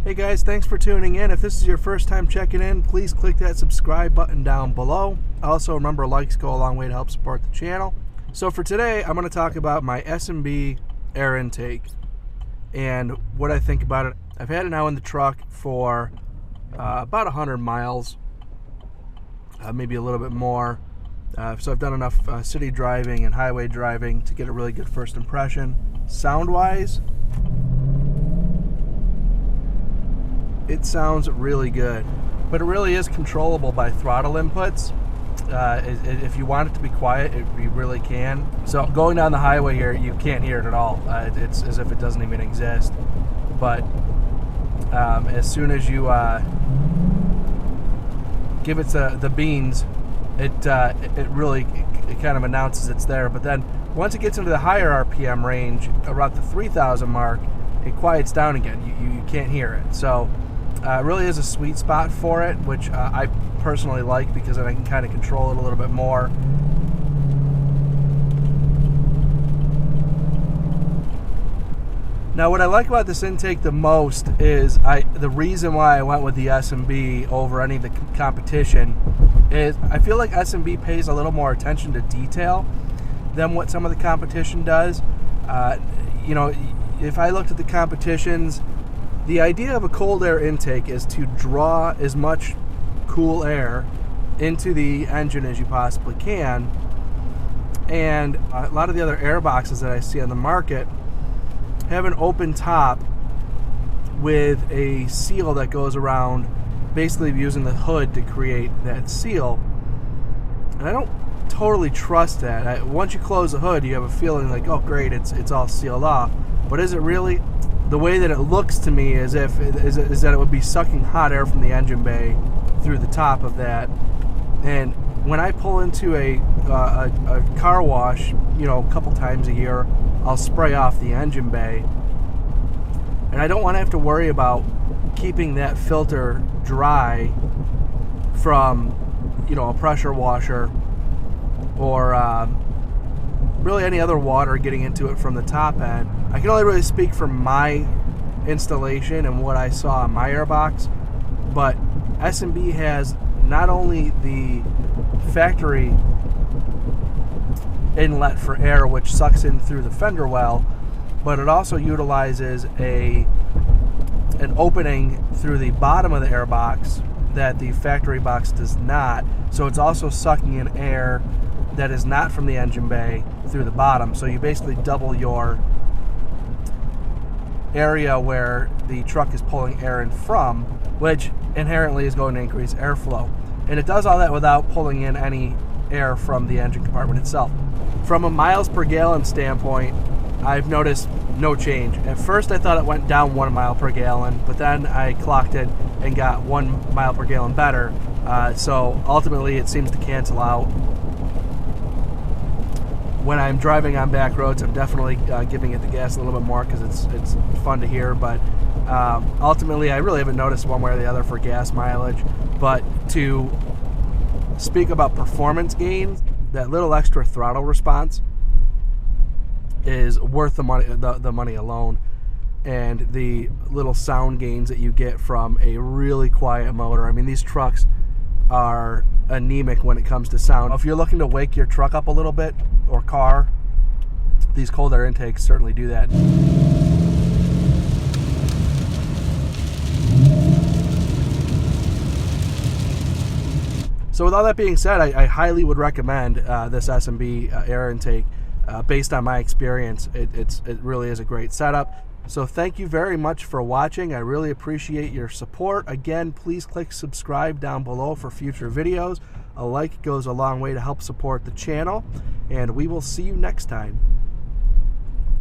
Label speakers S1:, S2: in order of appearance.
S1: Hey guys, thanks for tuning in. If this is your first time checking in, please click that subscribe button down below. Also, remember, likes go a long way to help support the channel. So for today, I'm going to talk about my S&B air intake and what I think about it. I've had it now in the truck for about 100 miles, maybe a little bit more. So I've done enough city driving and highway driving to get a really good first impression. Sound-wise, it sounds really good, but it really is controllable by throttle inputs. If you want it to be quiet, you really can. So going down the highway here, you can't hear it at all. It's as if it doesn't even exist. But as soon as you give it the beans, it really kind of announces it's there. But then once it gets into the higher RPM range, around the 3,000 mark, it quiets down again. You can't hear it. So it really is a sweet spot for it, which I personally like because then I can kind of control it a little bit more. Now, what I like about this intake the most is the reason why I went with the S&B over any of the competition is I feel like S&B pays a little more attention to detail than what some of the competition does. If I looked at the competitions, the idea of a cold air intake is to draw as much cool air into the engine as you possibly can. And a lot of the other air boxes that I see on the market have an open top with a seal that goes around, basically using the hood to create that seal. And I don't totally trust that. Once you close the hood, you have a feeling like, oh great, it's all sealed off. But is it really? The way that it looks to me is that it would be sucking hot air from the engine bay through the top of that. And when I pull into a car wash, a couple times a year, I'll spray off the engine bay. And I don't want to have to worry about keeping that filter dry from, a pressure washer or really any other water getting into it from the top end. I can only really speak for my installation and what I saw in my airbox, but S&B has not only the factory inlet for air, which sucks in through the fender well, but it also utilizes an opening through the bottom of the airbox that the factory box does not. So it's also sucking in air that is not from the engine bay through the bottom. So you basically double your area where the truck is pulling air in from, which inherently is going to increase airflow. And it does all that without pulling in any air from the engine compartment itself. From a miles per gallon standpoint, I've noticed no change. At first I thought it went down 1 mile per gallon, but then I clocked it and got 1 mile per gallon better. So ultimately it seems to cancel out. When I'm driving on back roads, I'm definitely giving it the gas a little bit more because it's fun to hear. But ultimately, I really haven't noticed one way or the other for gas mileage. But to speak about performance gains, that little extra throttle response is worth the money alone, and the little sound gains that you get from a really quiet motor. I mean, these trucks are anemic when it comes to sound. If you're looking to wake your truck up a little bit, or car, these cold air intakes certainly do that. So with all that being said, I highly would recommend this S&B air intake. Based on my experience, it really is a great setup. So thank you very much for watching. I really appreciate your support. Again, please click subscribe down below for future videos. A like goes a long way to help support the channel, and we will see you next time.